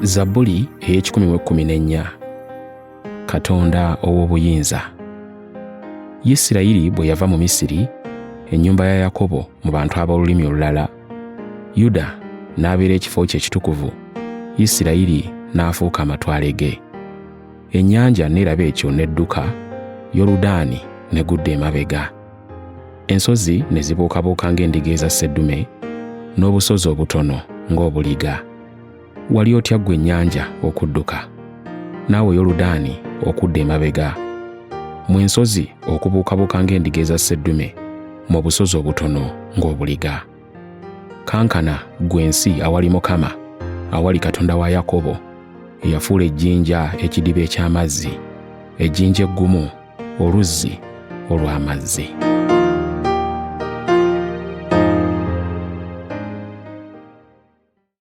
Zabbuli ey'ekikumi Katonda ow'obuyinza. Isirayiri bwe yava mu Misiri, ennyumba ya Yakobo mu bantu ab'olulimi olulala, Yuda n'abeera ekifo kye ekitukuvu, Isirayiri n'afuuka amatwale ge. Ennyanja n'eraba ekyo n'edduka, Yoludaani n'egudda emabega. Ensozi ne zibuukabuuka ng'endiga eza sseddume, n'obusozi obutono ng'obuliga. Wali otya ggwe ennyanja okudduka, naawe Yoludaani okudda emabega, mu ensozi okubuukabuuka ng'endiga eza sseddume, mu busozi obutono ng'obuliga. Kankana ggwe ensi awali Mukama, awali Katonda wa Yakobo, eyafuula ejjinja ekidiba eky'amazzi, ejjinja eggumu, oluzzi olw'amazzi.